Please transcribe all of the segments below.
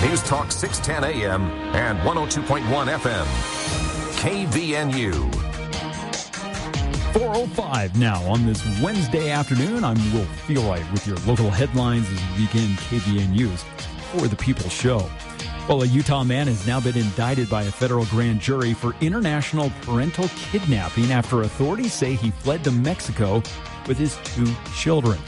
News Talk 610 AM and 102.1 FM. KVNU. 4:05 now on this Wednesday afternoon. I'm Will Feelright with your local headlines as we begin KVNU's For the People show. Well, a Utah man has now been indicted by a federal grand jury for international parental kidnapping after authorities say he fled to Mexico with his 2 children.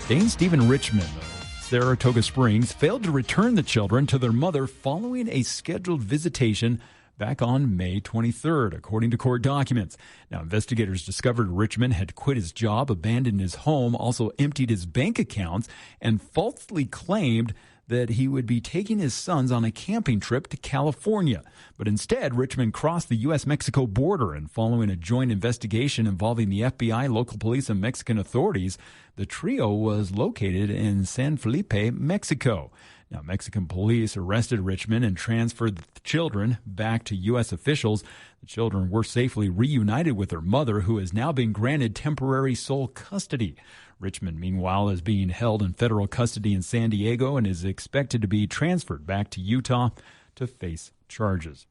Dane Stephen Richmond of Saratoga Springs failed to return the children to their mother following a scheduled visitation back on May 23rd, according to court documents. Now, investigators discovered Richmond had quit his job, abandoned his home, also emptied his bank accounts, and falsely claimed that he would be taking his sons on a camping trip to California. But instead, Richmond crossed the U.S.-Mexico border, and following a joint investigation involving the FBI, local police, and Mexican authorities, the trio was located in San Felipe, Mexico. Now, Mexican police arrested Richmond and transferred the children back to U.S. officials. The children were safely reunited with their mother, who has now been granted temporary sole custody. Richmond, meanwhile, is being held in federal custody in San Diego and is expected to be transferred back to Utah to face charges.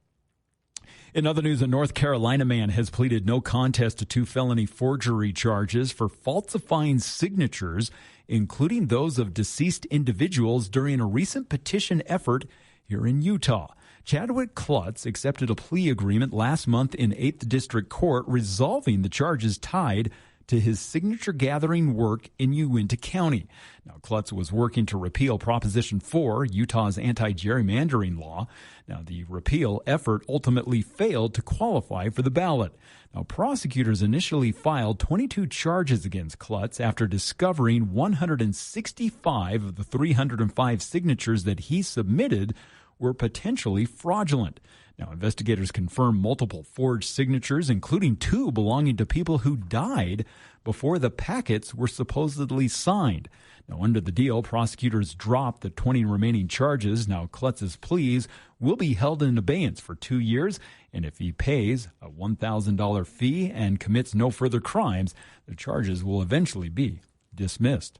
In other news, a North Carolina man has pleaded no contest to 2 felony forgery charges for falsifying signatures, including those of deceased individuals, during a recent petition effort here in Utah. Chadwick Klutz accepted a plea agreement last month in 8th District Court, resolving the charges tied to his signature-gathering work in Uinta County. Now, Klutz was working to repeal Proposition 4, Utah's anti-gerrymandering law. Now, the repeal effort ultimately failed to qualify for the ballot. Now, prosecutors initially filed 22 charges against Klutz after discovering 165 of the 305 signatures that he submitted were potentially fraudulent. Now, investigators confirmed multiple forged signatures, including 2 belonging to people who died before the packets were supposedly signed. Now, under the deal, prosecutors dropped the 20 remaining charges. Now, Klutz's pleas will be held in abeyance for 2 years, and if he pays a $1,000 fee and commits no further crimes, the charges will eventually be dismissed.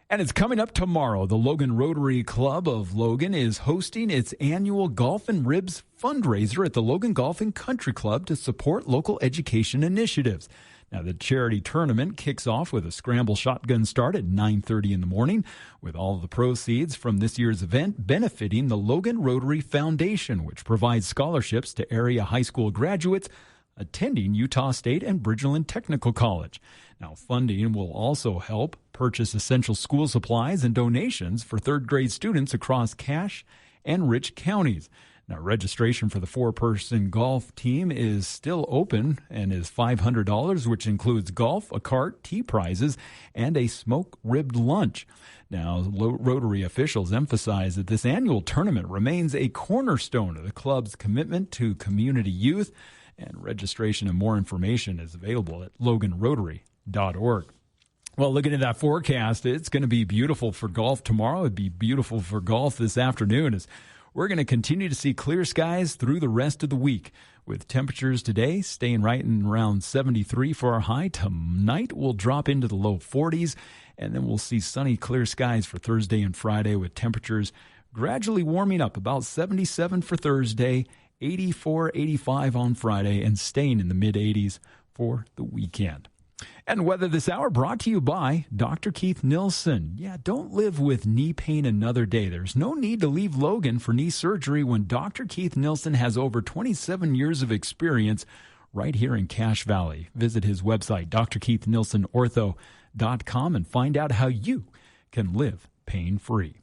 And it's coming up tomorrow. The Logan Rotary Club of Logan is hosting its annual Golf and Ribs fundraiser at the Logan Golf and Country Club to support local education initiatives. Now, the charity tournament kicks off with a scramble shotgun start at 9:30 in the morning, with all of the proceeds from this year's event benefiting the Logan Rotary Foundation, which provides scholarships to area high school graduates attending Utah State and Bridgeland Technical College. Now, funding will also help purchase essential school supplies and donations for third-grade students across Cache and Rich counties. Now, registration for the 4-person golf team is still open and is $500, which includes golf, a cart, tea prizes, and a smoke-ribbed lunch. Now, Rotary officials emphasize that this annual tournament remains a cornerstone of the club's commitment to community youth, and registration and more information is available at loganrotary.org. Well, looking at that forecast, it's going to be beautiful for golf tomorrow. It'd be beautiful for golf this afternoon, as we're going to continue to see clear skies through the rest of the week, with temperatures today staying right in around 73 for our high. Tonight we'll drop into the low 40s, and then we'll see sunny, clear skies for Thursday and Friday, with temperatures gradually warming up, about 77 for Thursday, 84, 85 on Friday, and staying in the mid-80s for the weekend. And weather this hour brought to you by Dr. Keith Nilsson. Yeah, don't live with knee pain another day. There's no need to leave Logan for knee surgery when Dr. Keith Nilsson has over 27 years of experience right here in Cache Valley. Visit his website, drkeithnilssonortho.com, and find out how you can live pain-free.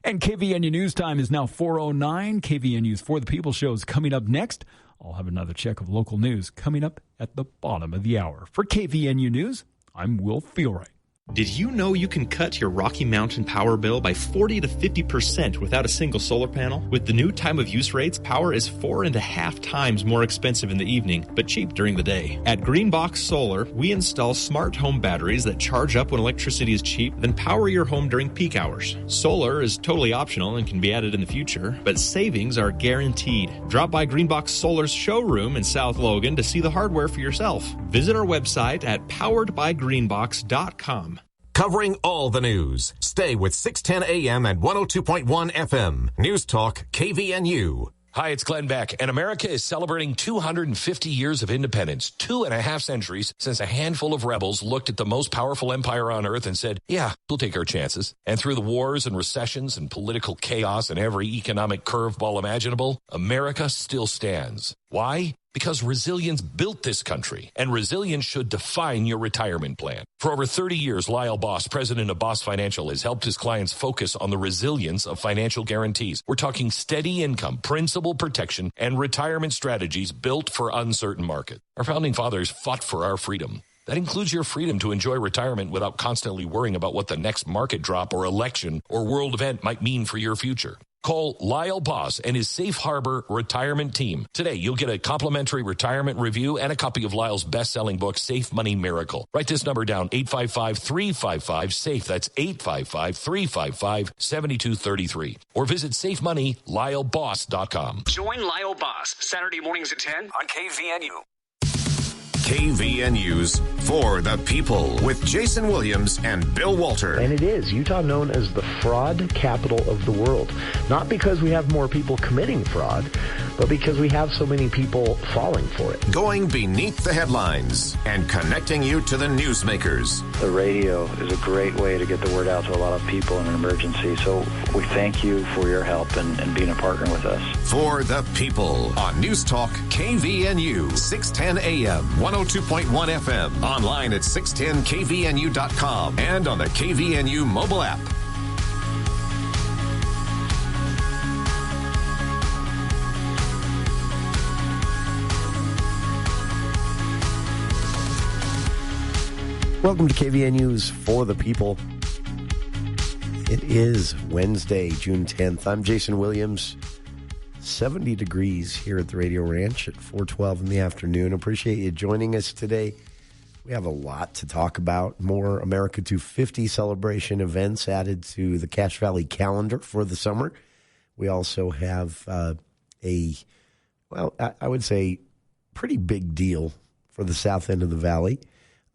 And KVNU News Time is now 4:09. KVNU's For the People show is coming up next. I'll have another check of local news coming up at the bottom of the hour. For KVNU News, I'm Will Feelright. Did you know you can cut your Rocky Mountain power bill by 40 to 50% without a single solar panel? With the new time of use rates, power is 4.5 times more expensive in the evening, but cheap during the day. At Greenbox Solar, we install smart home batteries that charge up when electricity is cheap, then power your home during peak hours. Solar is totally optional and can be added in the future, but savings are guaranteed. Drop by Greenbox Solar's showroom in South Logan to see the hardware for yourself. Visit our website at poweredbygreenbox.com. covering all the news. Stay with 610 AM and 102.1 FM. News Talk KVNU. Hi, it's Glenn Beck, and America is celebrating 250 years of independence, 2.5 centuries since a handful of rebels looked at the most powerful empire on earth and said, yeah, we'll take our chances. And through the wars and recessions and political chaos and every economic curveball imaginable, America still stands. Why? Because resilience built this country, and resilience should define your retirement plan. For over 30 years, Lyle Boss, president of Boss Financial, has helped his clients focus on the resilience of financial guarantees. We're talking steady income, principal protection, and retirement strategies built for uncertain market. Our founding fathers fought for our freedom. That includes your freedom to enjoy retirement without constantly worrying about what the next market drop or election or world event might mean for your future. Call Lyle Boss and his Safe Harbor retirement team. Today, you'll get a complimentary retirement review and a copy of Lyle's best-selling book, Safe Money Miracle. Write this number down, 855-355-SAFE. That's 855-355-7233. Or visit SafeMoneyLyleBoss.com. Join Lyle Boss, Saturday mornings at 10 on KVNU. KVNU's For the People with Jason Williams and Bill Walter. And it is Utah known as the fraud capital of the world. Not because we have more people committing fraud, but because we have so many people falling for it. Going beneath the headlines and connecting you to the newsmakers. The radio is a great way to get the word out to a lot of people in an emergency. So we thank you for your help and being a partner with us. For the People on News Talk KVNU, 610 AM, 102.1 FM, online at 610kvnu.com, and on the KVNU mobile app. Welcome to KVNU's For the People. It is Wednesday, June 10th. I'm Jason Williams. 70 degrees here at the Radio Ranch at 4:12 in the afternoon. Appreciate you joining us today. We have a lot to talk about. More America 250 celebration events added to the Cache Valley calendar for the summer. We also have I would say, pretty big deal for the south end of the valley.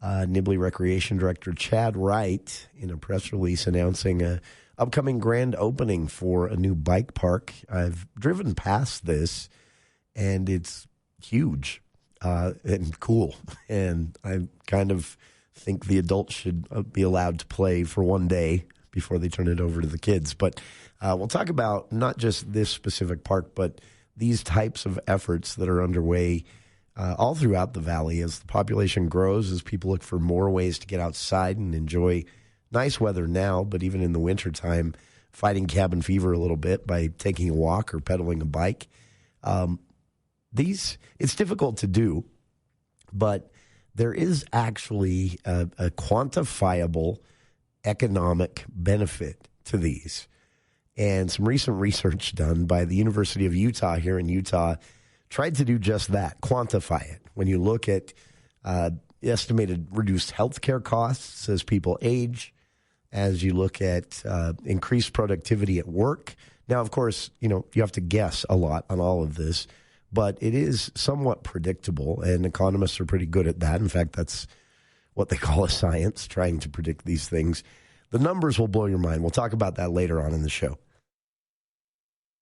Nibley Recreation Director Chad Wright, in a press release, announcing a upcoming grand opening for a new bike park. I've driven past this, and it's huge and cool. And I kind of think the adults should be allowed to play for one day before they turn it over to the kids. But we'll talk about not just this specific park, but these types of efforts that are underway all throughout the valley as the population grows, as people look for more ways to get outside and enjoy nice weather now, but even in the wintertime, fighting cabin fever a little bit by taking a walk or pedaling a bike. It's difficult to do, but there is actually a quantifiable economic benefit to these. And some recent research done by the University of Utah here in Utah tried to do just that, quantify it. When you look at estimated reduced healthcare costs as people age, as you look at increased productivity at work. Now, of course, you have to guess a lot on all of this, but it is somewhat predictable, and economists are pretty good at that. In fact, that's what they call a science, trying to predict these things. The numbers will blow your mind. We'll talk about that later on in the show.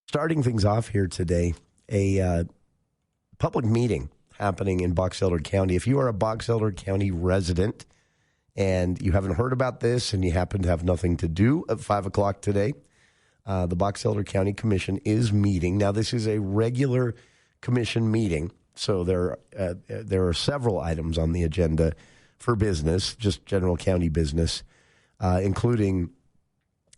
Starting things off here today, a public meeting happening in Box Elder County. If you are a Box Elder County resident and you haven't heard about this and you happen to have nothing to do at 5 o'clock today, the Box Elder County Commission is meeting. Now, this is a regular commission meeting, so there are several items on the agenda for business, just general county business, including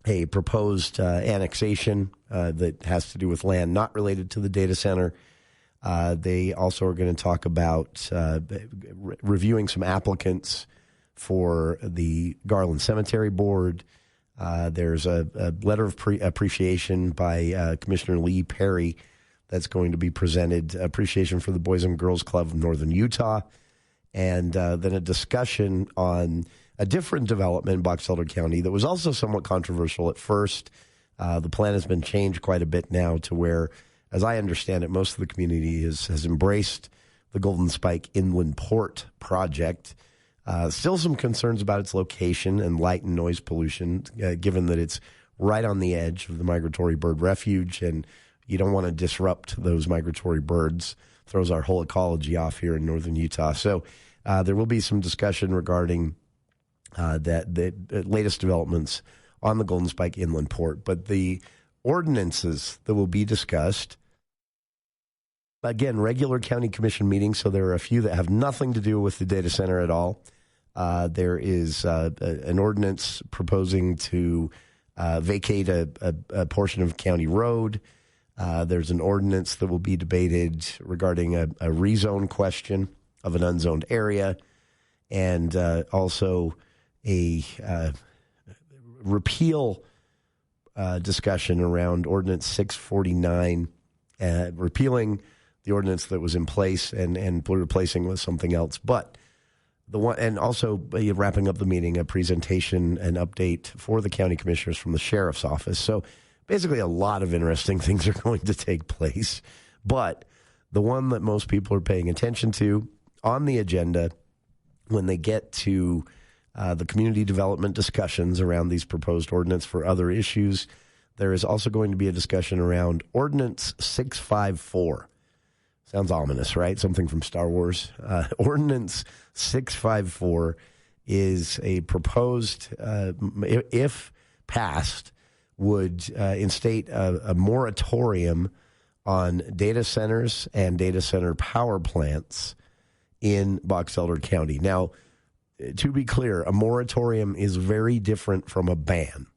a proposed annexation that has to do with land not related to the data center. They also are going to talk about reviewing some applicants for the Garland Cemetery Board. There's a letter of appreciation by Commissioner Lee Perry that's going to be presented, appreciation for the Boys and Girls Club of Northern Utah, and then a discussion on a different development in Box Elder County that was also somewhat controversial at first. The plan has been changed quite a bit now to where, as I understand it, most of the community has embraced the Golden Spike Inland Port project. Still some concerns about its location and light and noise pollution, given that it's right on the edge of the migratory bird refuge, and you don't want to disrupt those migratory birds. Throws our whole ecology off here in northern Utah. So there will be some discussion regarding the latest developments on the Golden Spike Inland Port. But the ordinances that will be discussed, again, regular county commission meetings, so there are a few that have nothing to do with the data center at all. There is an ordinance proposing to vacate a portion of county road. There's an ordinance that will be debated regarding a rezone question of an unzoned area, and also a repeal discussion around Ordinance 649, repealing the ordinance that was in place and replacing with something else. But the one, and also wrapping up the meeting, a presentation and update for the county commissioners from the sheriff's office. So basically a lot of interesting things are going to take place. But the one that most people are paying attention to on the agenda when they get to the community development discussions around these proposed ordinance for other issues, there is also going to be a discussion around Ordinance 654. Sounds ominous, right? Something from Star Wars. Ordinance 654 is a proposed, if passed, would instate a moratorium on data centers and data center power plants in Box Elder County. Now, to be clear, a moratorium is very different from a ban.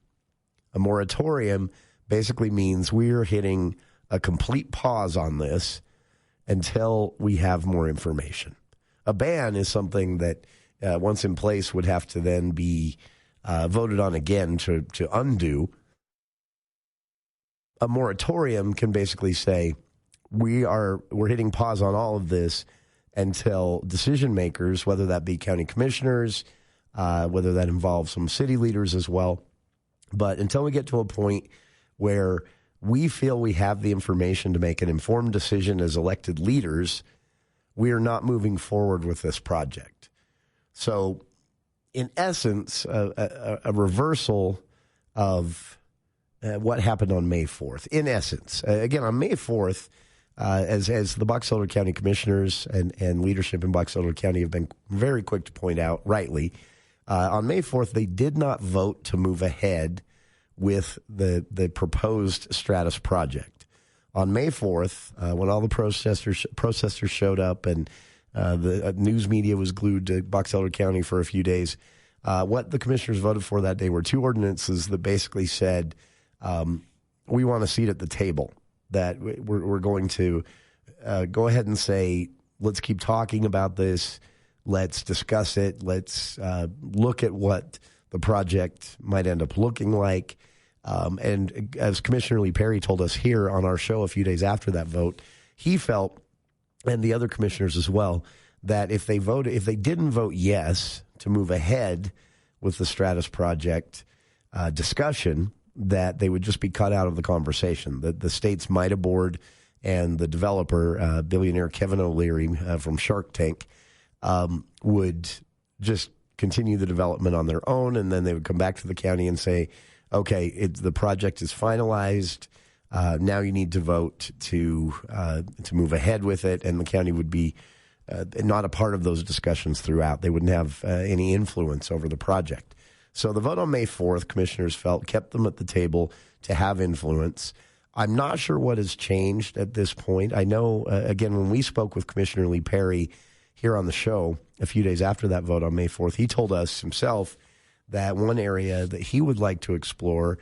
A moratorium basically means we're hitting a complete pause on this until we have more information. A ban is something that, once in place, would have to then be voted on again to undo. A moratorium can basically say we're hitting pause on all of this until decision makers, whether that be county commissioners, whether that involves some city leaders as well, but until we get to a point where we feel we have the information to make an informed decision as elected leaders, we are not moving forward with this project. So, in essence, a reversal of what happened on May 4th. In essence, again, on May 4th, as the Box Elder County commissioners and leadership in Box Elder County have been very quick to point out, rightly, on May 4th, they did not vote to move ahead with the proposed Stratus project. On May 4th, when all the protesters showed up and the news media was glued to Box Elder County for a few days, what the commissioners voted for that day were two ordinances that basically said, we want a seat at the table, that we're going to go ahead and say, let's keep talking about this, let's discuss it, let's look at what the project might end up looking like. And as Commissioner Lee Perry told us here on our show a few days after that vote, he felt, and the other commissioners as well, that if they didn't vote yes to move ahead with the Stratus project discussion, that they would just be cut out of the conversation. That the state's MIDA board and the developer, billionaire Kevin O'Leary from Shark Tank, would just continue the development on their own, and then they would come back to the county and say, okay, the project is finalized. Now you need to vote to move ahead with it, and the county would be not a part of those discussions throughout. They wouldn't have any influence over the project. So the vote on May 4th, commissioners felt, kept them at the table to have influence. I'm not sure what has changed at this point. I know, again, when we spoke with Commissioner Lee Perry here on the show a few days after that vote on May 4th, he told us himself that one area that he would like to explore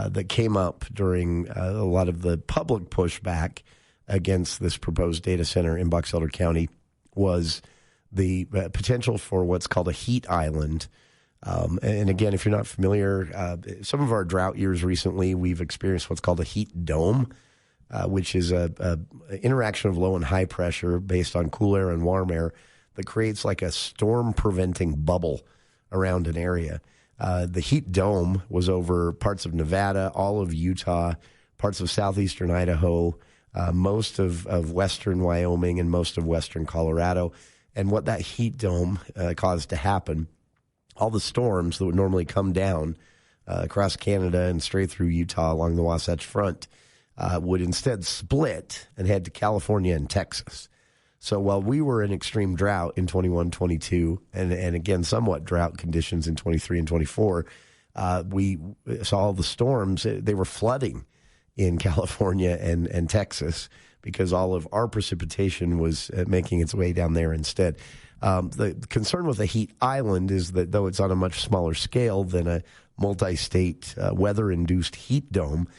that came up during a lot of the public pushback against this proposed data center in Box Elder County was the potential for what's called a heat island. And again, if you're not familiar, some of our drought years recently, we've experienced what's called a heat dome, which is a interaction of low and high pressure based on cool air and warm air that creates like a storm-preventing bubble around an area. The heat dome was over parts of Nevada, all of Utah, parts of southeastern Idaho, most of western Wyoming, and most of western Colorado. and what that heat dome caused to happen. All the storms that would normally come down across Canada and straight through Utah along the Wasatch Front would instead split and head to California and Texas. So while we were in extreme drought in 21-22, and again somewhat drought conditions in 23 and 24, we saw all the storms. They were flooding in California and Texas because all of our precipitation was making its way down there instead. The concern with a heat island is that though it's on a much smaller scale than a multi-state weather-induced heat dome,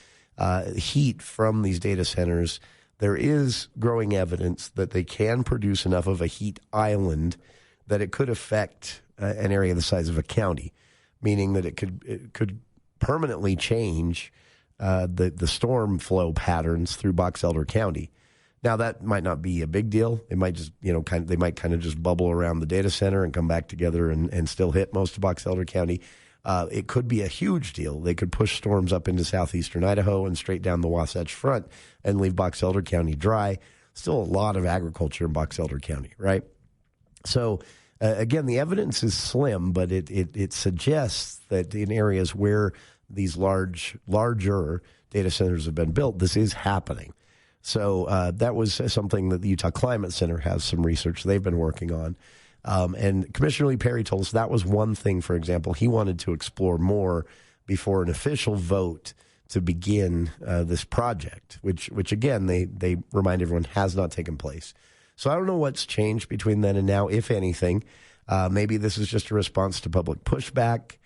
heat from these data centers, there is growing evidence that they can produce enough of a heat island that it could affect an area the size of a county, meaning that it could permanently change the storm flow patterns through Box Elder County. Now, that might not be a big deal. It might just, they might kind of just bubble around the data center and come back together and still hit most of Box Elder County. It could be a huge deal. They could push storms up into southeastern Idaho and straight down the Wasatch Front and leave Box Elder County dry. Still a lot of agriculture in Box Elder County, right? So, again, the evidence is slim, but it suggests that in areas where these larger data centers have been built, this is happening. So that was something that the Utah Climate Center has some research they've been working on. And Commissioner Lee Perry told us that was one thing, for example, he wanted to explore more before an official vote to begin this project, which again, they remind everyone has not taken place. So I don't know what's changed between then and now, if anything. Maybe this is just a response to public pushback.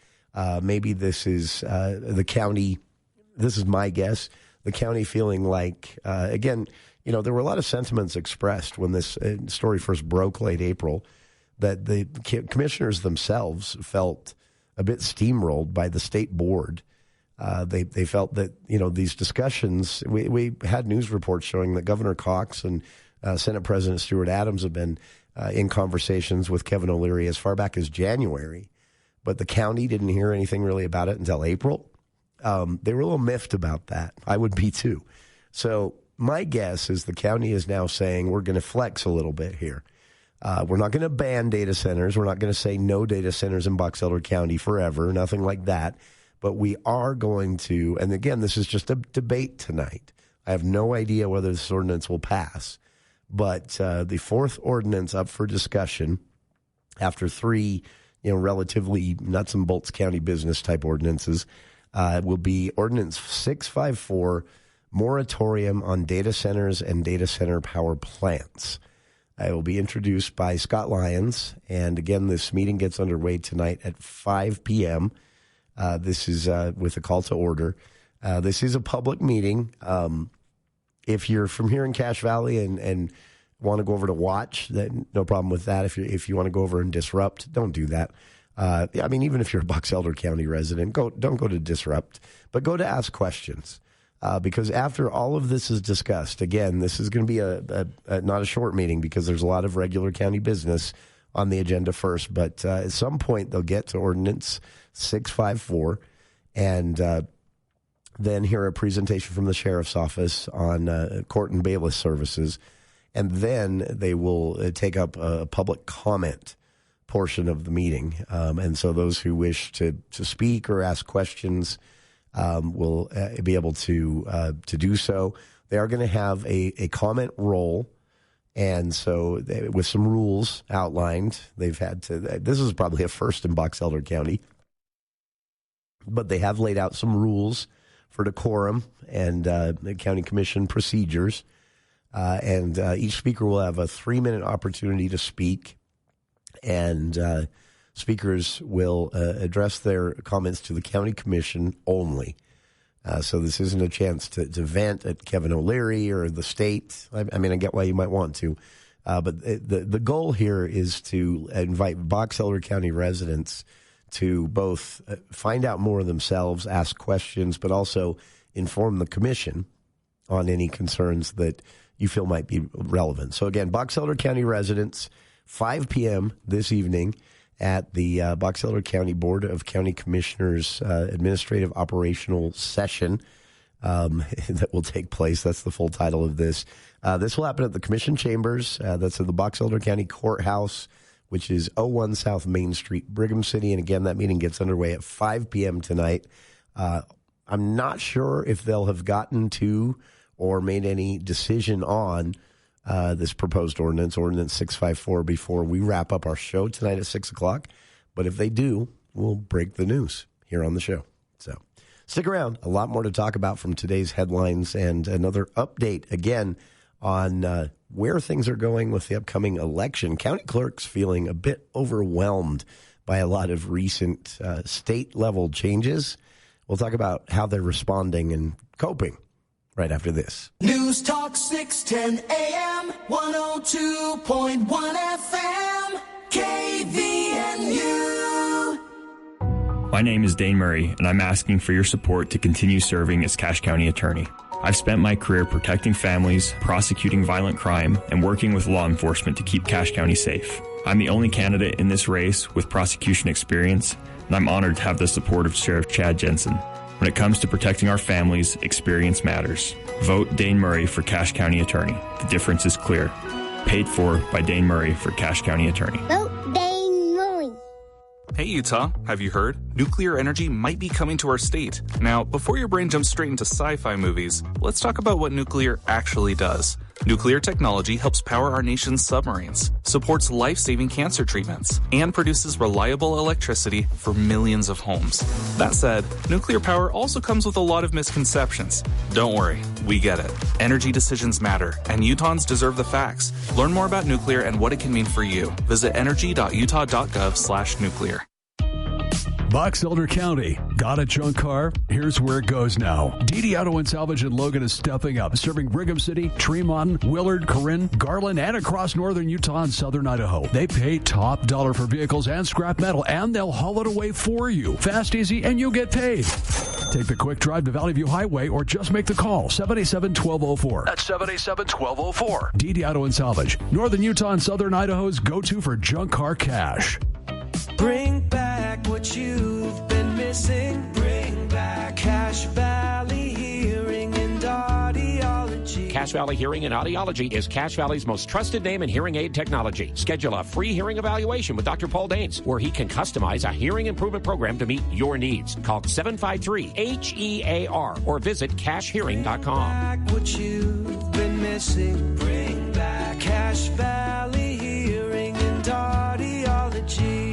Maybe this is the county, this is my guess, the county feeling like, again, there were a lot of sentiments expressed when this story first broke late April, that the commissioners themselves felt a bit steamrolled by the state board. They felt that, these discussions, we had news reports showing that Governor Cox and Senate President Stuart Adams have been in conversations with Kevin O'Leary as far back as January, but the county didn't hear anything really about it until April. They were a little miffed about that. I would be too. So my guess is the county is now saying we're going to flex a little bit here. We're not going to ban data centers. We're not going to say no data centers in Box Elder County forever, nothing like that. But we are going to, and again, this is just a debate tonight. I have no idea whether this ordinance will pass. But the fourth ordinance up for discussion after three, relatively nuts and bolts county business type ordinances will be Ordinance 654, moratorium on data centers and data center power plants. It will be introduced by Scott Lyons. And again, this meeting gets underway tonight at 5 p.m. This is with a call to order. This is a public meeting. If you're from here in Cache Valley and want to go over to watch, then no problem with that. If you want to go over and disrupt, don't do that. Even if you're a Box Elder County resident, don't go to disrupt, but go to ask questions. Because after all of this is discussed, again, this is going to be a not a short meeting because there's a lot of regular county business on the agenda first. But at some point, they'll get to Ordinance 654 and then hear a presentation from the Sheriff's Office on court and bailiff services. And then they will take up a public comment portion of the meeting. And so those who wish to speak or ask questions will be able to do so. They are going to have a comment roll, and so with some rules outlined, they've had to. This is probably a first in Box Elder County, but they have laid out some rules for decorum and the county commission procedures, and each speaker will have a 3-minute opportunity to speak, and speakers will address their comments to the county commission only. So this isn't a chance to vent at Kevin O'Leary or the state. I get why you might want to. But the goal here is to invite Box Elder County residents to both find out more themselves, ask questions, but also inform the commission on any concerns that you feel might be relevant. So again, Box Elder County residents, 5 p.m. this evening at the Box Elder County Board of County Commissioners Administrative Operational Session. that will take place. That's the full title of this. This will happen at the Commission Chambers. That's at the Box Elder County Courthouse, which is 01 South Main Street, Brigham City. And again, that meeting gets underway at 5 p.m. tonight. I'm not sure if they'll have gotten to or made any decision on this proposed ordinance 654, before we wrap up our show tonight at 6 o'clock. But if they do, we'll break the news here on the show. So stick around. A lot more to talk about from today's headlines and another update again on where things are going with the upcoming election. County clerks feeling a bit overwhelmed by a lot of recent state-level changes. We'll talk about how they're responding and coping right after this. News Talk 610 AM, 102.1 FM, KVNU. My name is Dane Murray, and I'm asking for your support to continue serving as Cache County Attorney. I've spent my career protecting families, prosecuting violent crime, and working with law enforcement to keep Cache County safe. I'm the only candidate in this race with prosecution experience, and I'm honored to have the support of Sheriff Chad Jensen. When it comes to protecting our families, experience matters. Vote Dane Murray for Cache County Attorney. The difference is clear. Paid for by Dane Murray for Cache County Attorney. Vote Dane Murray. Hey Utah, have you heard? Nuclear energy might be coming to our state. Now, before your brain jumps straight into sci-fi movies, let's talk about what nuclear actually does. Nuclear technology helps power our nation's submarines, supports life-saving cancer treatments, and produces reliable electricity for millions of homes. That said, nuclear power also comes with a lot of misconceptions. Don't worry, we get it. Energy decisions matter, and Utahns deserve the facts. Learn more about nuclear and what it can mean for you. Visit energy.utah.gov/nuclear. Box Elder County. Got a junk car? Here's where it goes now. DD Auto and Salvage in Logan is stepping up, serving Brigham City, Tremont, Willard, Corinne, Garland, and across northern Utah and southern Idaho. They pay top dollar for vehicles and scrap metal, and they'll haul it away for you. Fast, easy, and you'll get paid. Take the quick drive to Valley View Highway or just make the call, 787-1204. That's 787-1204. DD Auto and Salvage, northern Utah and southern Idaho's go-to for junk car cash. Bring back what you've been missing. Bring back Cache Valley Hearing and Audiology. Cache Valley Hearing and Audiology is Cache Valley's most trusted name in hearing aid technology. Schedule a free hearing evaluation with Dr. Paul Daines, where he can customize a hearing improvement program to meet your needs. Call 753-HEAR or visit CacheHearing.com. Back what you've been missing. Bring back Cache Valley Hearing and Audiology.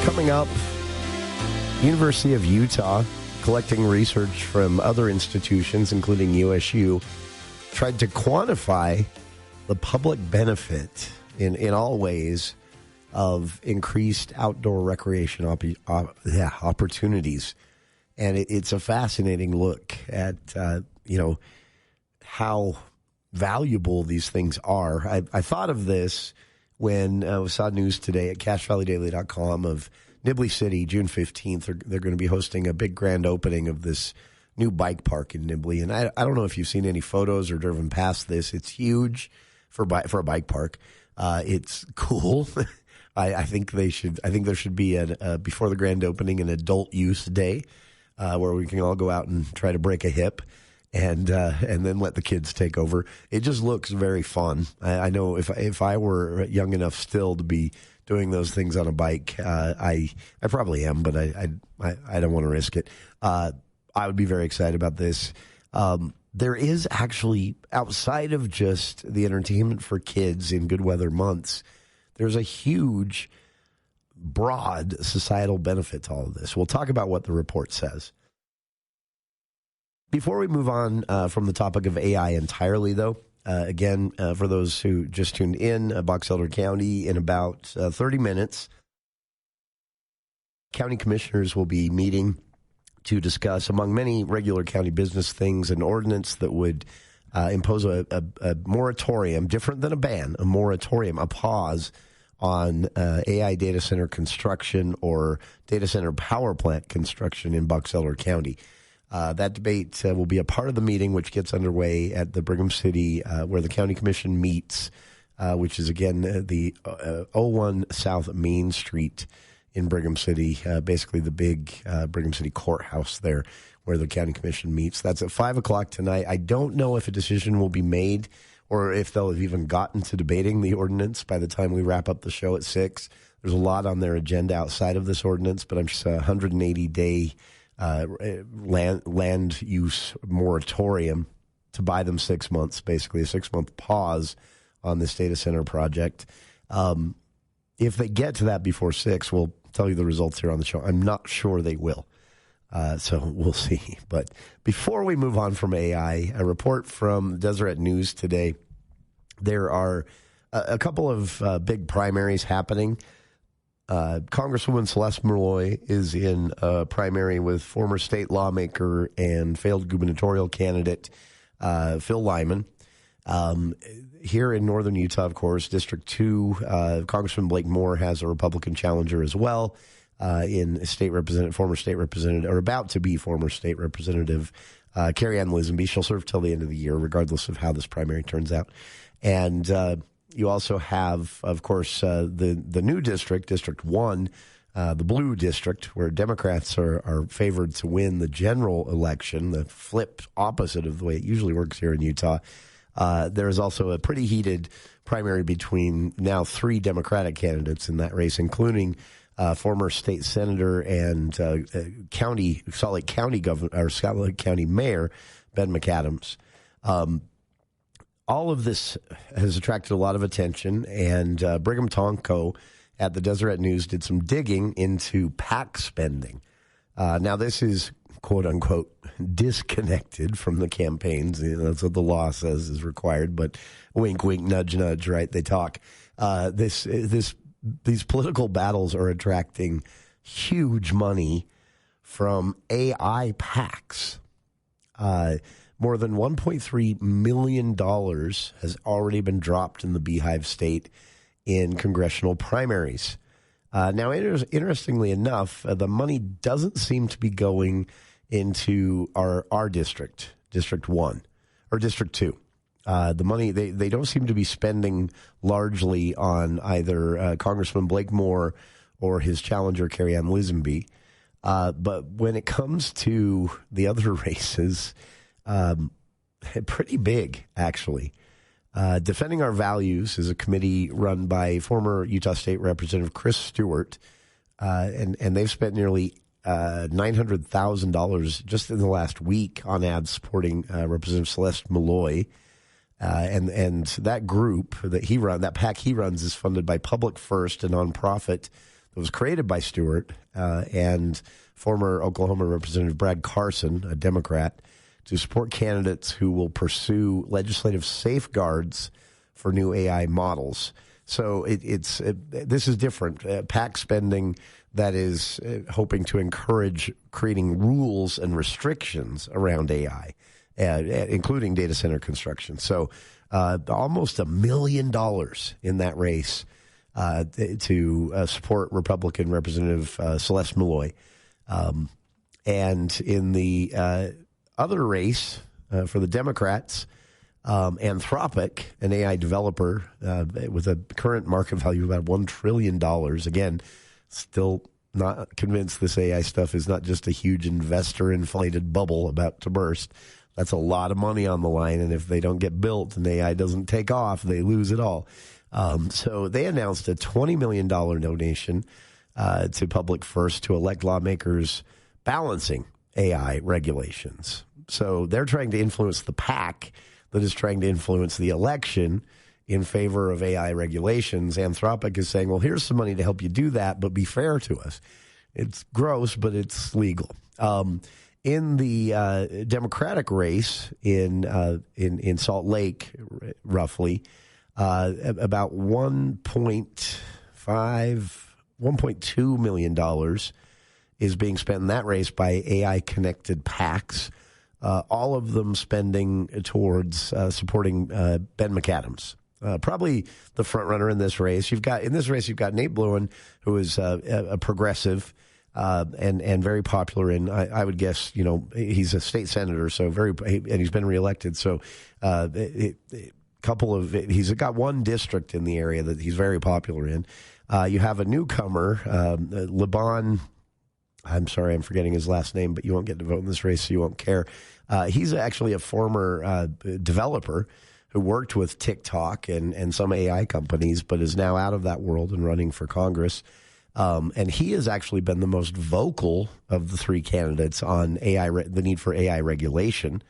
Coming up, University of Utah, collecting research from other institutions, including USU, tried to quantify the public benefit in all ways of increased outdoor recreation opportunities. And it's a fascinating look at, how valuable these things are. I thought of this when I saw news today at CacheValleyDaily.com of Nibley City, June 15th. They're going to be hosting a big grand opening of this new bike park in Nibley. And I don't know if you've seen any photos or driven past this. It's huge for a bike park. It's cool. I think there should be before the grand opening an adult use day where we can all go out and try to break a hip. And then let the kids take over. It just looks very fun. I know if I were young enough still to be doing those things on a bike, I probably am, but I don't want to risk it. I would be very excited about this. There is actually, outside of just the entertainment for kids in good weather months, there's a huge, broad societal benefit to all of this. We'll talk about what the report says. Before we move on from the topic of AI entirely, though, again, for those who just tuned in, Box Elder County, in about 30 minutes, county commissioners will be meeting to discuss, among many regular county business things, an ordinance that would impose a moratorium, different than a ban, a moratorium, a pause on AI data center construction or data center power plant construction in Box Elder County. That debate will be a part of the meeting, which gets underway at the Brigham City, where the county commission meets, which is, again, the 01 South Main Street in Brigham City, basically the big Brigham City courthouse there where the county commission meets. That's at 5 o'clock tonight. I don't know if a decision will be made or if they'll have even gotten to debating the ordinance by the time we wrap up the show at 6. There's a lot on their agenda outside of this ordinance, but I'm just 180-day land use moratorium to buy them 6 months, basically a 6-month pause on this data center project. If they get to that before 6, we'll tell you the results here on the show. I'm not sure they will. So we'll see. But before we move on from AI, a report from Deseret News today. There are a couple of big primaries happening. Congresswoman Celeste Malloy is in a primary with former state lawmaker and failed gubernatorial candidate Phil Lyman. Here in northern Utah, of course, District 2, Congressman Blake Moore has a Republican challenger as well. Former state representative, or about to be former state representative, Carrie Ann Lisenby. She'll serve till the end of the year, regardless of how this primary turns out. And you also have, of course, the new district, District 1, the blue district, where Democrats are favored to win the general election, the flip opposite of the way it usually works here in Utah. There is also a pretty heated primary between now 3 Democratic candidates in that race, including former state senator and Salt Lake County governor, or Salt Lake County Mayor Ben McAdams. All of this has attracted a lot of attention, and Brigham Tonko at the Deseret News did some digging into PAC spending. Now, this is quote unquote disconnected from the campaigns. You know, that's what the law says is required. But wink, wink, nudge, nudge. Right? They talk. These political battles are attracting huge money from AI PACs. More than $1.3 million has already been dropped in the Beehive State in congressional primaries. Now, interestingly enough, the money doesn't seem to be going into our district, District 1, or District 2. The money, they don't seem to be spending largely on either Congressman Blake Moore or his challenger, Carrie Ann Lisenby. But when it comes to the other races, pretty big, actually. Defending Our Values is a committee run by former Utah State Representative Chris Stewart, and they've spent nearly $900,000 just in the last week on ads supporting Representative Celeste Malloy. And that group that PAC he runs, is funded by Public First, a nonprofit that was created by Stewart and former Oklahoma Representative Brad Carson, a Democrat, to support candidates who will pursue legislative safeguards for new AI models. So this is different. PAC spending that is hoping to encourage creating rules and restrictions around AI, including data center construction. So almost $1 million in that race to support Republican Representative Celeste Malloy. And in the other race for the Democrats, Anthropic, an AI developer with a current market value of about $1 trillion. Again, still not convinced this AI stuff is not just a huge investor-inflated bubble about to burst. That's a lot of money on the line, and if they don't get built and AI doesn't take off, they lose it all. So they announced a $20 million donation to Public First to elect lawmakers balancing AI regulations. So they're trying to influence the PAC that is trying to influence the election in favor of AI regulations. Anthropic is saying, well, here's some money to help you do that, but be fair to us. It's gross, but it's legal. In the Democratic race in Salt Lake, roughly, about $1.2 million is being spent in that race by AI-connected PACs, all of them spending towards supporting Ben McAdams, probably the front runner in this race. You've got Nate Bluen, who is a progressive and very popular. And I would guess, he's a state senator, and he's been reelected. So he's got one district in the area that he's very popular in. You have a newcomer, Liban. I'm sorry, I'm forgetting his last name, but you won't get to vote in this race, so you won't care. He's actually a former developer who worked with TikTok and some AI companies, but is now out of that world and running for Congress. And he has actually been the most vocal of the three candidates on AI, the need for AI regulation.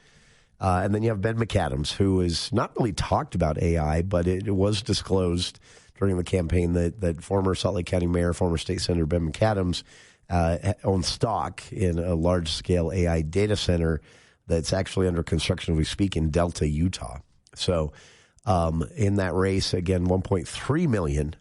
And then you have Ben McAdams, who has not really talked about AI, but it was disclosed during the campaign that former Salt Lake County Mayor, former State Senator Ben McAdams owns stock in a large-scale AI data center that's actually under construction as we speak in Delta, Utah. So in that race, again, $1.3 million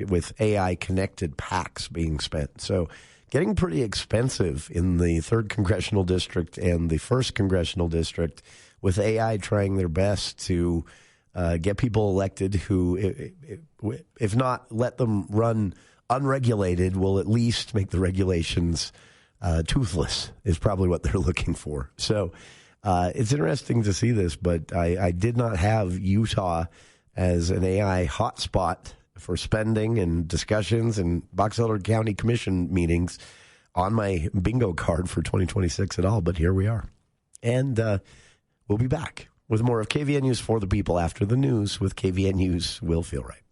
with AI-connected packs being spent. So getting pretty expensive in the 3rd Congressional District and the 1st Congressional District, with AI trying their best to get people elected who, if not let them run unregulated, will at least make the regulations toothless, is probably what they're looking for. So it's interesting to see this, but I did not have Utah as an AI hotspot for spending and discussions and Box Elder County Commission meetings on my bingo card for 2026 at all, but here we are. And we'll be back with more of KVN News for the People after the news with KVN News Will Feel Right.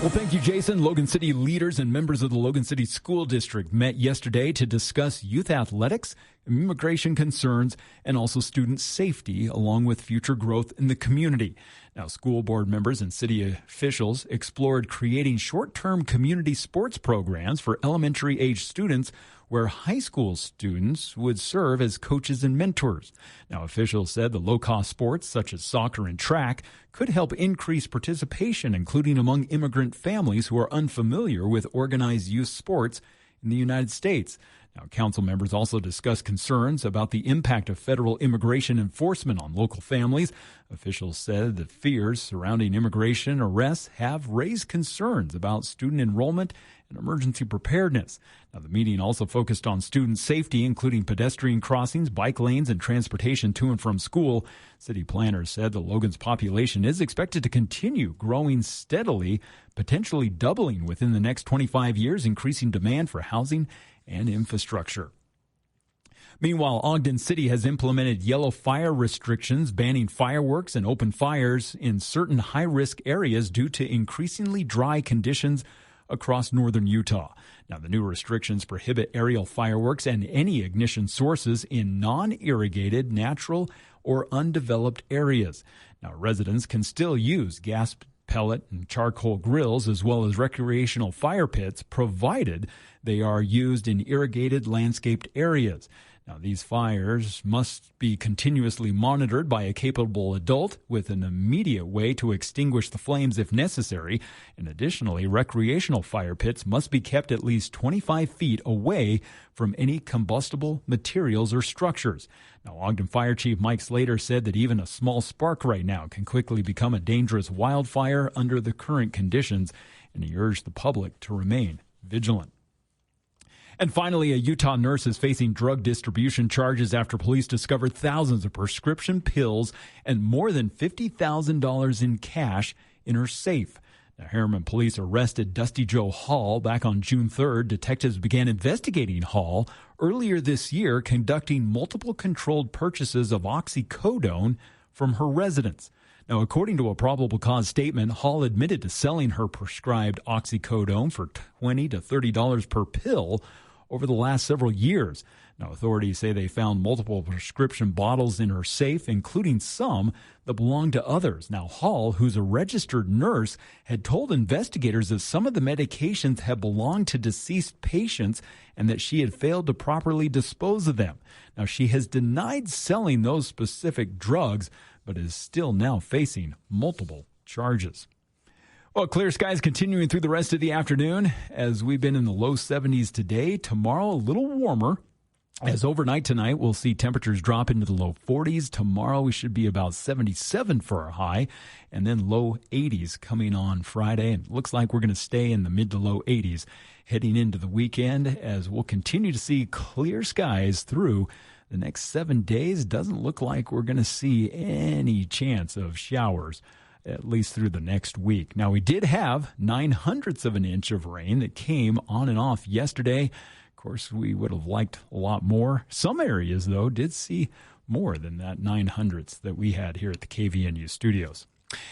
Well, thank you, Jason. Logan City leaders and members of the Logan City School District met yesterday to discuss youth athletics, immigration concerns, and also student safety, along with future growth in the community. Now, school board members and city officials explored creating short-term community sports programs for elementary-age students where high school students would serve as coaches and mentors. Now, officials said the low-cost sports, such as soccer and track, could help increase participation, including among immigrant families who are unfamiliar with organized youth sports in the United States. Now, council members also discussed concerns about the impact of federal immigration enforcement on local families. Officials said the fears surrounding immigration arrests have raised concerns about student enrollment and emergency preparedness. Now, the meeting also focused on student safety, including pedestrian crossings, bike lanes, and transportation to and from school. City planners said the Logan's population is expected to continue growing steadily, potentially doubling within the next 25 years, increasing demand for housing and infrastructure. Meanwhile, Ogden City has implemented yellow fire restrictions, banning fireworks and open fires in certain high-risk areas due to increasingly dry conditions across northern Utah. Now, the new restrictions prohibit aerial fireworks and any ignition sources in non-irrigated, natural, or undeveloped areas. Now, residents can still use gas, pellet, and charcoal grills as well as recreational fire pits, provided they are used in irrigated, landscaped areas. Now, these fires must be continuously monitored by a capable adult with an immediate way to extinguish the flames if necessary. And additionally, recreational fire pits must be kept at least 25 feet away from any combustible materials or structures. Now, Ogden Fire Chief Mike Slater said that even a small spark right now can quickly become a dangerous wildfire under the current conditions, and he urged the public to remain vigilant. And finally, a Utah nurse is facing drug distribution charges after police discovered thousands of prescription pills and more than $50,000 in cash in her safe. Now, Harriman police arrested Dusty Joe Hall back on June 3rd. Detectives began investigating Hall earlier this year, conducting multiple controlled purchases of oxycodone from her residence. Now, according to a probable cause statement, Hall admitted to selling her prescribed oxycodone for $20 to $30 per pill over the last several years. Now, authorities say they found multiple prescription bottles in her safe, including some that belonged to others. Now, Hall, who's a registered nurse, had told investigators that some of the medications had belonged to deceased patients and that she had failed to properly dispose of them. Now, she has denied selling those specific drugs, but is still now facing multiple charges. Well, clear skies continuing through the rest of the afternoon as we've been in the low 70s today. Tomorrow, a little warmer. As overnight tonight, we'll see temperatures drop into the low 40s. Tomorrow, we should be about 77 for our high, and then low 80s coming on Friday. And it looks like we're going to stay in the mid to low 80s heading into the weekend, as we'll continue to see clear skies through the next 7 days. Doesn't look like we're going to see any chance of showers, at least through the next week. Now, we did have 0.09 of an inch of rain that came on and off yesterday. Of course, we would have liked a lot more. Some areas, though, did see more than that 0.09 that we had here at the KVNU studios.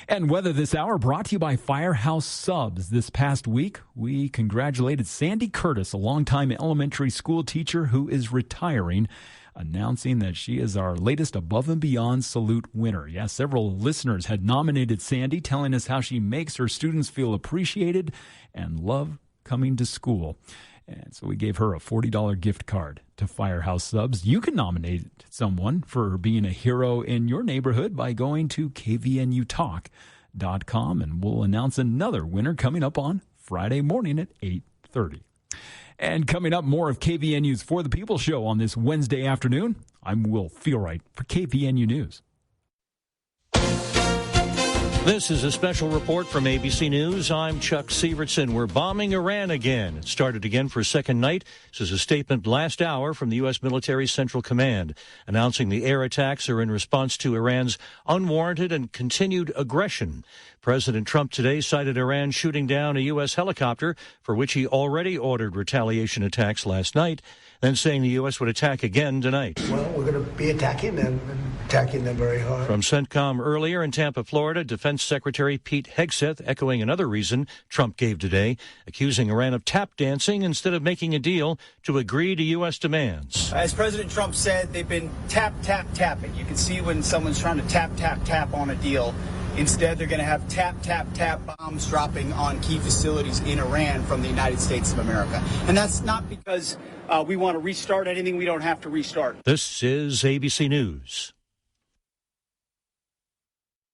And weather this hour brought to you by Firehouse Subs. This past week, we congratulated Sandy Curtis, a longtime elementary school teacher who is retiring, announcing that she is our latest Above and Beyond Salute winner. Yes, several listeners had nominated Sandy, telling us how she makes her students feel appreciated and love coming to school. And so we gave her a $40 gift card to Firehouse Subs. You can nominate someone for being a hero in your neighborhood by going to kvnutalk.com, and we'll announce another winner coming up on Friday morning at 8:30. And coming up, more of KVNU's For the People show on this Wednesday afternoon. I'm Will Feelright for KVNU News. This is a special report from ABC News. I'm Chuck Sievertson. We're bombing Iran again. It started again for a second night. This is a statement last hour from the U.S. Military Central Command, announcing the air attacks are in response to Iran's unwarranted and continued aggression. President Trump today cited Iran shooting down a U.S. helicopter, for which he already ordered retaliation attacks last night, then saying the U.S. would attack again tonight. Well, we're going to be attacking them very hard. From CENTCOM earlier in Tampa, Florida, Defense Secretary Pete Hegseth echoing another reason Trump gave today, accusing Iran of tap dancing instead of making a deal to agree to U.S. demands. As President Trump said, they've been tapping. You can see when someone's trying to tap on a deal. Instead, they're going to have tap bombs dropping on key facilities in Iran from the United States of America. And that's not because we want to restart anything we don't have to restart. This is ABC News.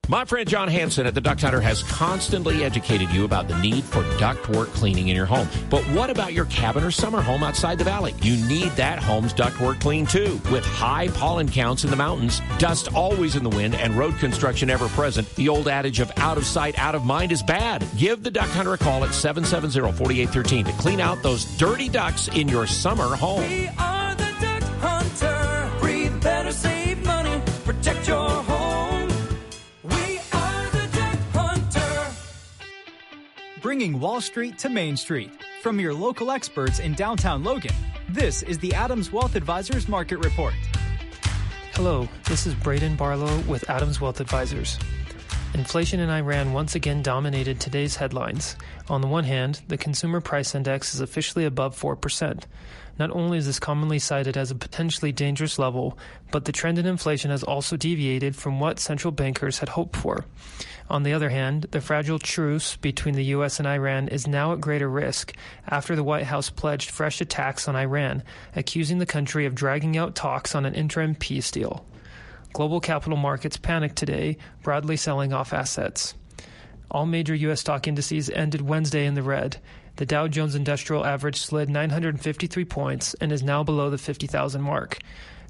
My friend John Hansen at the Duct Hunter has constantly educated you about the need for ductwork cleaning in your home. But what about your cabin or summer home outside the valley? You need that home's ductwork cleaned too. With high pollen counts in the mountains, dust always in the wind, and road construction ever present, the old adage of out of sight, out of mind is bad. Give the Duct Hunter a call at 770-4813 to clean out those dirty ducts in your summer home. We are the Duct Hunter. Breathe better, save money, protect your home. Bringing Wall Street to Main Street. From your local experts in downtown Logan, this is the Adams Wealth Advisors Market Report. Hello, this is Braden Barlow with Adams Wealth Advisors. Inflation in Iran once again dominated today's headlines. On the one hand, the Consumer Price Index is officially above 4%. Not only is this commonly cited as a potentially dangerous level, but the trend in inflation has also deviated from what central bankers had hoped for. On the other hand, the fragile truce between the U.S. and Iran is now at greater risk after the White House pledged fresh attacks on Iran, accusing the country of dragging out talks on an interim peace deal. Global capital markets panicked today, broadly selling off assets. All major U.S. stock indices ended Wednesday in the red. The Dow Jones Industrial Average slid 953 points and is now below the 50,000 mark.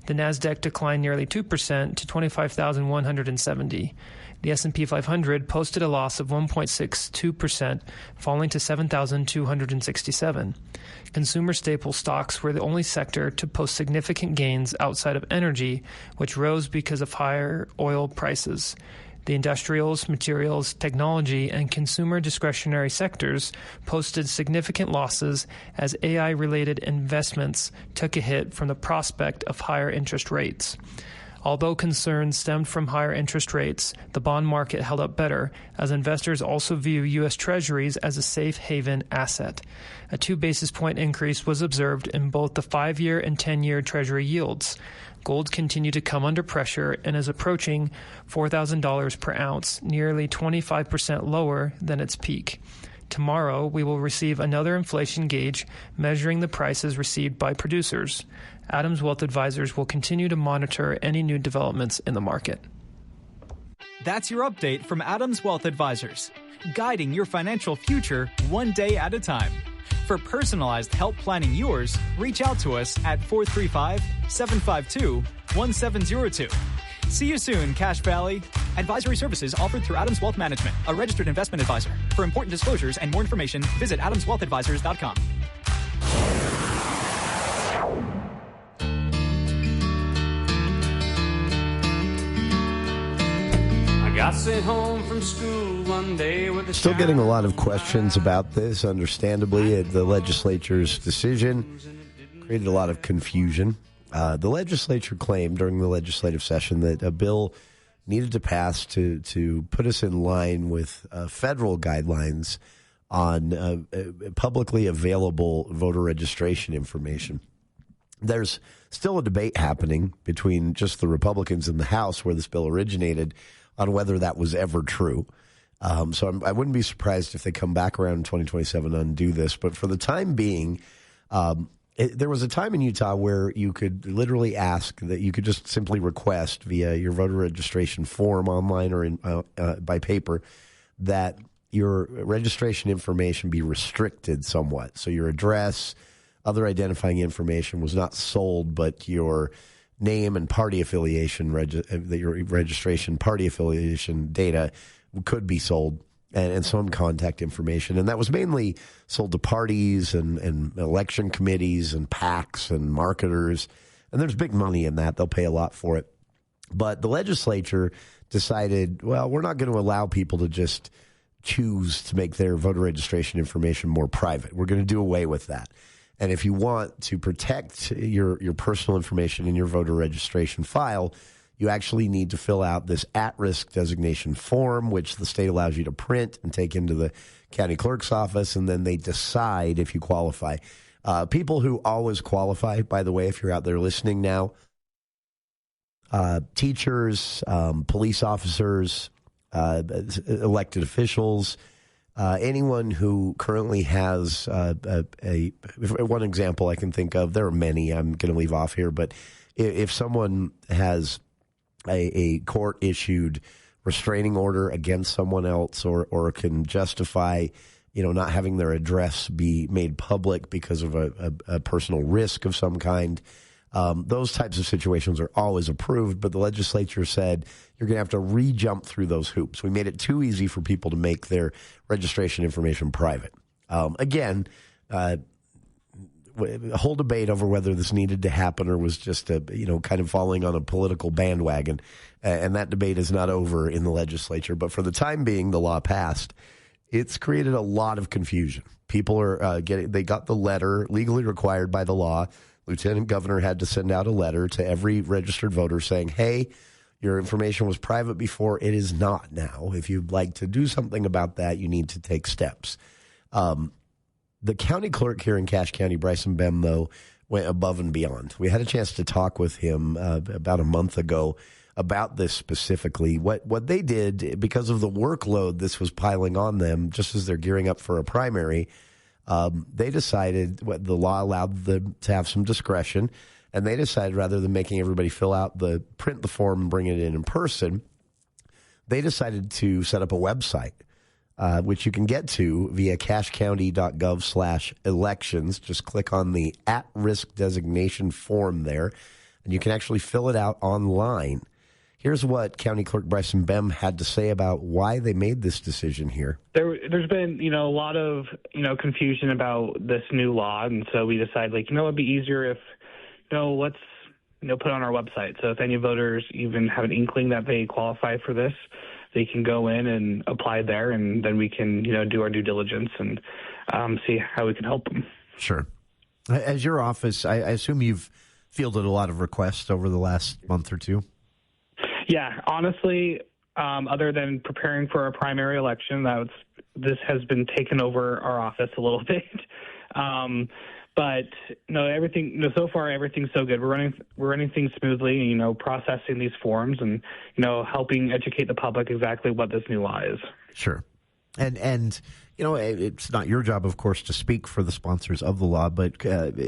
The Nasdaq declined nearly 2% to 25,170. The S&P 500 posted a loss of 1.62%, falling to 7,267. Consumer staple stocks were the only sector to post significant gains outside of energy, which rose because of higher oil prices. The industrials, materials, technology, and consumer discretionary sectors posted significant losses as AI-related investments took a hit from the prospect of higher interest rates. Although concerns stemmed from higher interest rates, the bond market held up better, as investors also view U.S. Treasuries as a safe haven asset. A 2 basis point increase was observed in both the 5-year and 10-year Treasury yields. Gold continued to come under pressure and is approaching $4,000 per ounce, nearly 25% lower than its peak. Tomorrow, we will receive another inflation gauge measuring the prices received by producers. Adams Wealth Advisors will continue to monitor any new developments in the market. That's your update from Adams Wealth Advisors, guiding your financial future one day at a time. For personalized help planning yours, reach out to us at 435-752-1702. See you soon, Cache Valley. Advisory services offered through Adams Wealth Management, a registered investment advisor. For important disclosures and more information, visit adamswealthadvisors.com. I got sent home from school one day with a Still getting a lot of questions about this, understandably. The legislature's decision created a lot of confusion. The legislature claimed during the legislative session that a bill needed to pass to put us in line with federal guidelines on publicly available voter registration information. There's still a debate happening between just the Republicans in the House where this bill originated on whether that was ever true. So I wouldn't be surprised if they come back around in 2027 and undo this. But for the time being, there was a time in Utah where you could literally ask that you could just simply request via your voter registration form online or by paper that your registration information be restricted somewhat. So your address, other identifying information was not sold, but your name and party affiliation, your registration party affiliation data could be sold, and some contact information. And that was mainly sold to parties and election committees and PACs and marketers. And there's big money in that. They'll pay a lot for it. But the legislature decided, well, we're not going to allow people to just choose to make their voter registration information more private. We're going to do away with that. And if you want to protect your personal information in your voter registration file, you actually need to fill out this at-risk designation form, which the state allows you to print and take into the county clerk's office, and then they decide if you qualify. People who always qualify, by the way, if you're out there listening now, teachers, police officers, elected officials, anyone who currently has one example I can think of, there are many I'm going to leave off here, but if someone has a court-issued restraining order against someone else or can justify, not having their address be made public because of a personal risk of some kind, those types of situations are always approved, but the legislature said you're going to have to re-jump through those hoops. We made it too easy for people to make their registration information private. Again, a whole debate over whether this needed to happen or was just kind of falling on a political bandwagon, and that debate is not over in the legislature. But for the time being, the law passed. It's created a lot of confusion. People are they got the letter legally required by the law. Lieutenant Governor had to send out a letter to every registered voter saying, hey, your information was private before. It is not now. If you'd like to do something about that, you need to take steps. The county clerk here in Cache County, Bryson Bem, though, went above and beyond. We had a chance to talk with him about a month ago about this specifically. What they did, because of the workload this was piling on them, just as they're gearing up for a primary, they decided the law allowed them to have some discretion, and they decided rather than making everybody print the form and bring it in person, they decided to set up a website, which you can get to via cachecounty.gov/elections. Just click on the at-risk designation form there, and you can actually fill it out online. Here's what County Clerk Bryson Bem had to say about why they made this decision here. There's been, a lot of, confusion about this new law, and so we decided, it'd be easier if, let's, put it on our website. So if any voters even have an inkling that they qualify for this, they can go in and apply there, and then we can, do our due diligence and see how we can help them. Sure. As your office, I assume you've fielded a lot of requests over the last month or two. Yeah, honestly, other than preparing for a primary election, this has been taken over our office a little bit. But no, everything. So far, everything's so good. We're running things smoothly. Processing these forms and helping educate the public exactly what this new law is. Sure, and it's not your job, of course, to speak for the sponsors of the law. But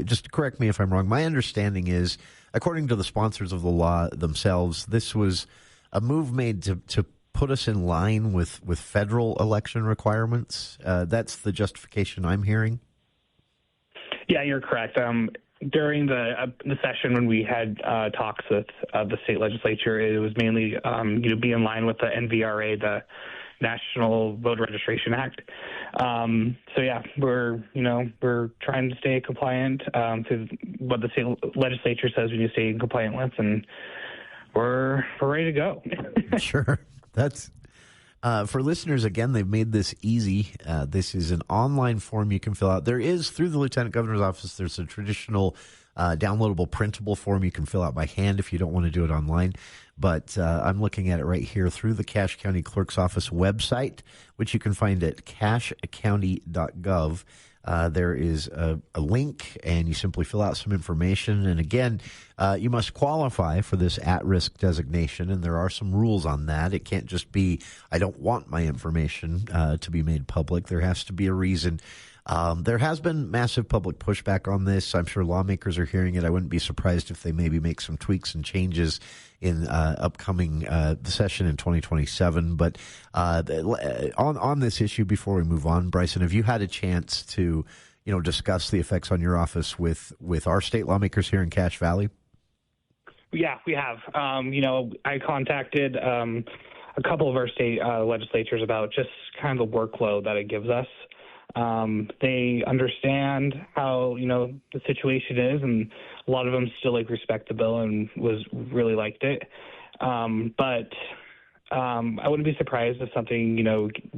just correct me if I'm wrong. My understanding is, according to the sponsors of the law themselves, this was a move made to put us in line with federal election requirements. That's the justification I'm hearing. Yeah, you're correct. During the session when we had talks with the state legislature, it was mainly be in line with the NVRA, the National Voter Registration Act. We're trying to stay compliant to what the state legislature says we need to stay compliant with, and we're ready to go. Sure. That's for listeners, again, they've made this easy. This is an online form you can fill out. There is, through the Lieutenant Governor's office, there's a traditional downloadable printable form you can fill out by hand if you don't want to do it online. But I'm looking at it right here through the Cache County Clerk's office website, which you can find at cachecounty.gov. There is a link, and you simply fill out some information. And again, you must qualify for this at-risk designation, and there are some rules on that. It can't just be, I don't want my information to be made public. There has to be a reason. There has been massive public pushback on this. I'm sure lawmakers are hearing it. I wouldn't be surprised if they maybe make some tweaks and changes in upcoming session in 2027. But on this issue, before we move on, Bryson, have you had a chance to discuss the effects on your office with our state lawmakers here in Cache Valley? Yeah, we have. I contacted a couple of our state legislatures about just kind of the workload that it gives us. They understand how, the situation is, and a lot of them still respect the bill and really liked it. But I wouldn't be surprised if something,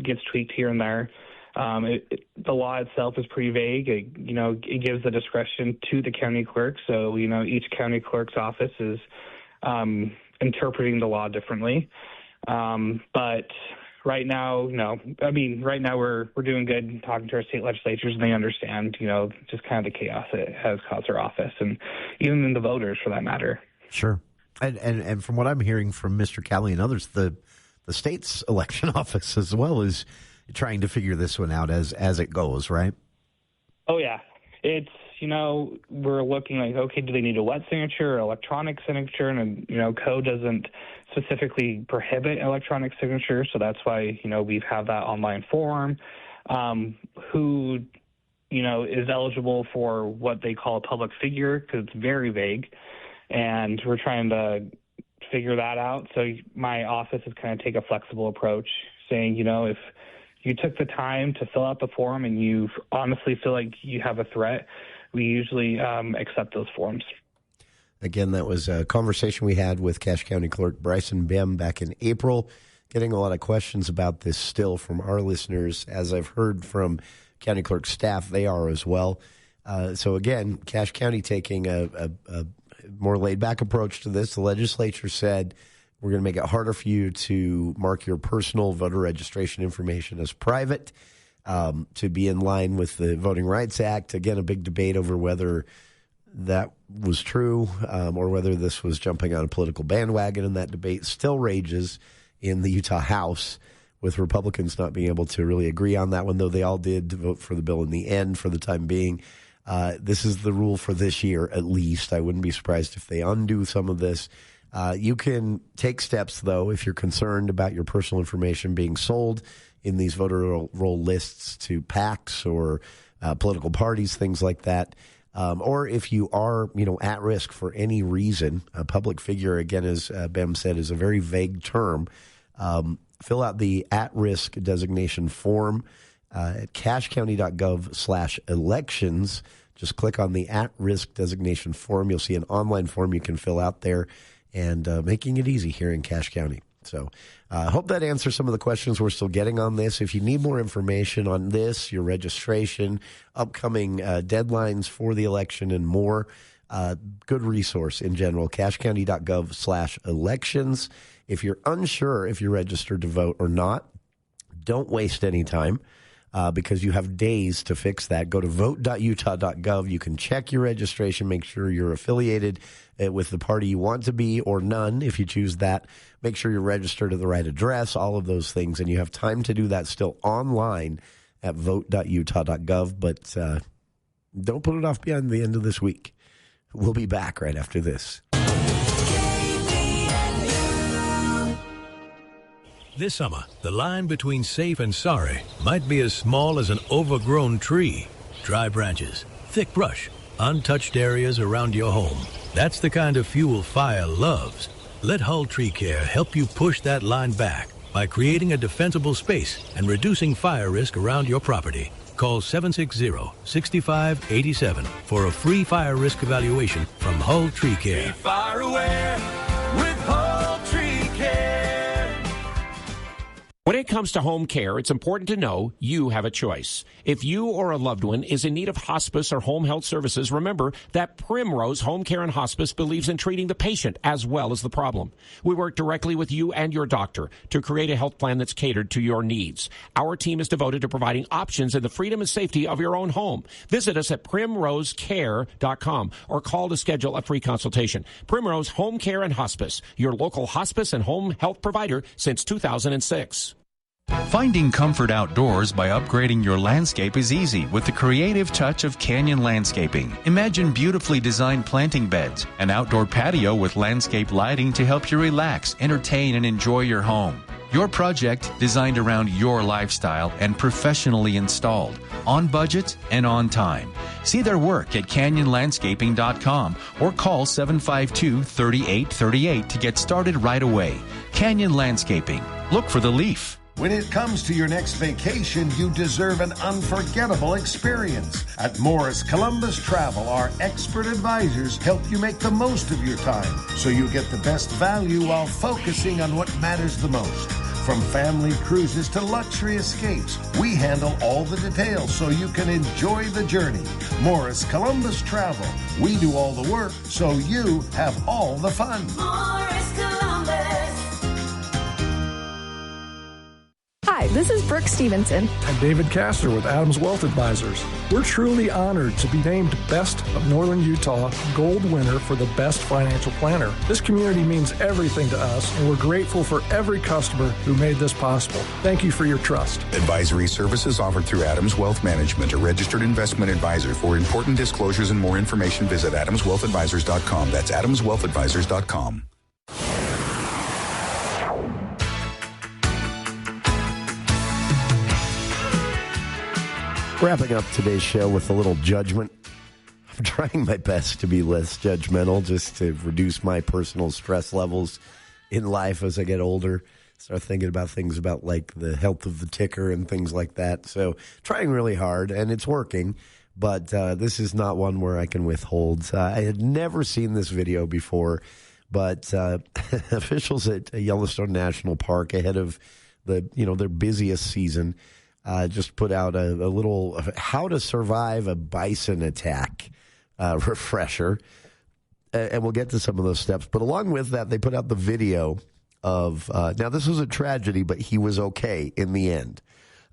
gets tweaked here and there. The law itself is pretty vague. It gives the discretion to the county clerk. So, each county clerk's office is interpreting the law differently. But right now, no. I mean, right now we're doing good talking to our state legislatures, and they understand, just kind of the chaos it has caused our office, and even the voters for that matter. Sure. And from what I'm hearing from Mr. Calley and others, the state's election office as well is trying to figure this one out as it goes, right? Oh, yeah. It's, we're looking like, okay, do they need a wet signature or electronic signature? And, code doesn't specifically prohibit electronic signature, so that's why, we've had that online form. Who, is eligible for what they call a public figure, because it's very vague, and we're trying to figure that out. So my office is kind of take a flexible approach, saying, if you took the time to fill out the form and you honestly feel like you have a threat, we usually accept those forms. Again, that was a conversation we had with Cache County Clerk Bryson Bem back in April, getting a lot of questions about this still from our listeners. As I've heard from county clerk staff, they are as well. So again, Cache County taking a more laid-back approach to this. The legislature said, we're going to make it harder for you to mark your personal voter registration information as private, to be in line with the Voting Rights Act. Again, a big debate over whether that was true or whether this was jumping on a political bandwagon, and that debate still rages in the Utah House, with Republicans not being able to really agree on that one, though they all did vote for the bill in the end for the time being. This is the rule for this year, at least. I wouldn't be surprised if they undo some of this. You can take steps, though, if you're concerned about your personal information being sold in these voter roll lists to PACs or political parties, things like that. Or if you are, at risk for any reason. A public figure, again, as Bem said, is a very vague term. Fill out the at-risk designation form at cachecounty.gov/elections. Just click on the at-risk designation form. You'll see an online form you can fill out there, and making it easy here in Cache County. So I hope that answers some of the questions we're still getting on this. If you need more information on this, your registration, upcoming deadlines for the election, and more, good resource in general, cachecounty.gov/elections. If you're unsure if you're registered to vote or not, don't waste any time. Because you have days to fix that. Go to vote.utah.gov. You can check your registration, make sure you're affiliated with the party you want to be, or none if you choose that. Make sure you're registered at the right address, all of those things. And you have time to do that still online at vote.utah.gov. But don't put it off beyond the end of this week. We'll be back right after this. This summer, the line between safe and sorry might be as small as an overgrown tree. Dry branches, thick brush, untouched areas around your home. That's the kind of fuel fire loves. Let Hull Tree Care help you push that line back by creating a defensible space and reducing fire risk around your property. Call 760-6587 for a free fire risk evaluation from Hull Tree Care. Be fire aware with Hull Tree Care. When it comes to home care, it's important to know you have a choice. If you or a loved one is in need of hospice or home health services, remember that Primrose Home Care and Hospice believes in treating the patient as well as the problem. We work directly with you and your doctor to create a health plan that's catered to your needs. Our team is devoted to providing options in the freedom and safety of your own home. Visit us at primrosecare.com or call to schedule a free consultation. Primrose Home Care and Hospice, your local hospice and home health provider since 2006. Finding comfort outdoors by upgrading your landscape is easy with the creative touch of Canyon Landscaping. Imagine beautifully designed planting beds, an outdoor patio with landscape lighting to help you relax, entertain, and enjoy your home. Your project designed around your lifestyle and professionally installed, on budget and on time. See their work at canyonlandscaping.com or call 752-3838 to get started right away. Canyon Landscaping. Look for the leaf. When it comes to your next vacation, you deserve an unforgettable experience. At Morris Columbus Travel, our expert advisors help you make the most of your time so you get the best value while focusing on what matters the most. From family cruises to luxury escapes, we handle all the details so you can enjoy the journey. Morris Columbus Travel. We do all the work so you have all the fun. Morris Columbus. Hi, this is Brooke Stevenson. I'm David Castor with Adams Wealth Advisors. We're truly honored to be named Best of Northern Utah Gold winner for the best financial planner. This community means everything to us, and we're grateful for every customer who made this possible. Thank you for your trust. Advisory services offered through Adams Wealth Management, a registered investment advisor. For important disclosures and more information, visit adamswealthadvisors.com. That's adamswealthadvisors.com. Wrapping up today's show with a little judgment. I'm trying my best to be less judgmental, just to reduce my personal stress levels in life as I get older. Start thinking about things about like the health of the ticker and things like that. So trying really hard, and it's working. But this is not one where I can withhold. I had never seen this video before, but officials at Yellowstone National Park, ahead of their busiest season, just put out a little how to survive a bison attack refresher. And we'll get to some of those steps. But along with that, they put out the video of, now this was a tragedy, but he was okay in the end.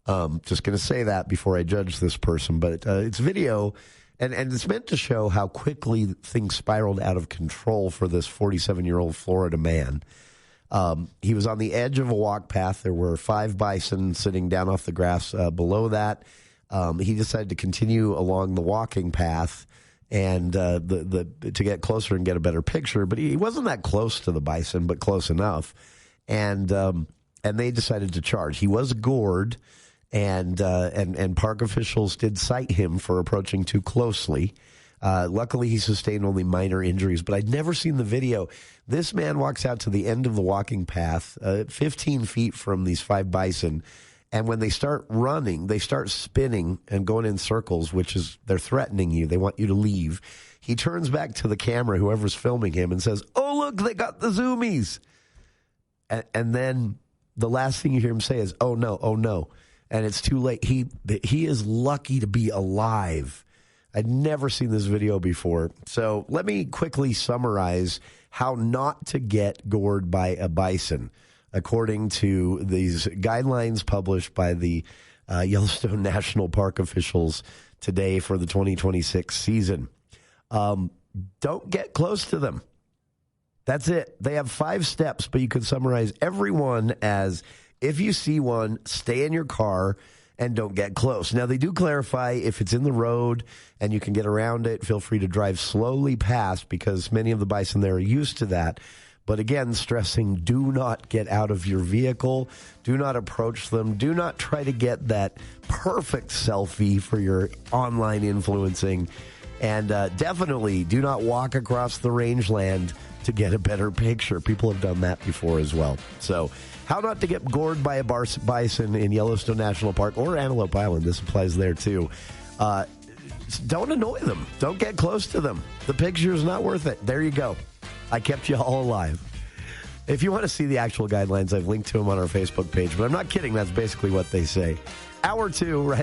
Just going to say that before I judge this person. But it's video, and it's meant to show how quickly things spiraled out of control for this 47-year-old Florida man. He was on the edge of a walk path. There were 5 bison sitting down off the grass below that. He decided to continue along the walking path and to get closer and get a better picture. But he wasn't that close to the bison, but close enough. And they decided to charge. He was gored, and park officials did cite him for approaching too closely. Luckily, he sustained only minor injuries, but I'd never seen the video. This man walks out to the end of the walking path, 15 feet from these 5 bison, and when they start running, they start spinning and going in circles, which is they're threatening you. They want you to leave. He turns back to the camera, whoever's filming him, and says, "Oh, look, they got the zoomies." And then the last thing you hear him say is, "Oh, no, oh, no." And it's too late. He is lucky to be alive. I'd never seen this video before. So let me quickly summarize how not to get gored by a bison, according to these guidelines published by the Yellowstone National Park officials today for the 2026 season. Don't get close to them. That's it. They have 5 steps, but you could summarize every one as, if you see one, stay in your car and don't get close. Now, they do clarify if it's in the road and you can get around it, feel free to drive slowly past, because many of the bison there are used to that. But again, stressing, do not get out of your vehicle. Do not approach them. Do not try to get that perfect selfie for your online influencing. And definitely do not walk across the rangeland to get a better picture. People have done that before as well. So how not to get gored by a bison in Yellowstone National Park or Antelope Island. This applies there too. Don't annoy them. Don't get close to them. The picture is not worth it. There you go. I kept you all alive. If you want to see the actual guidelines, I've linked to them on our Facebook page. But I'm not kidding. That's basically what they say. Hour 2, right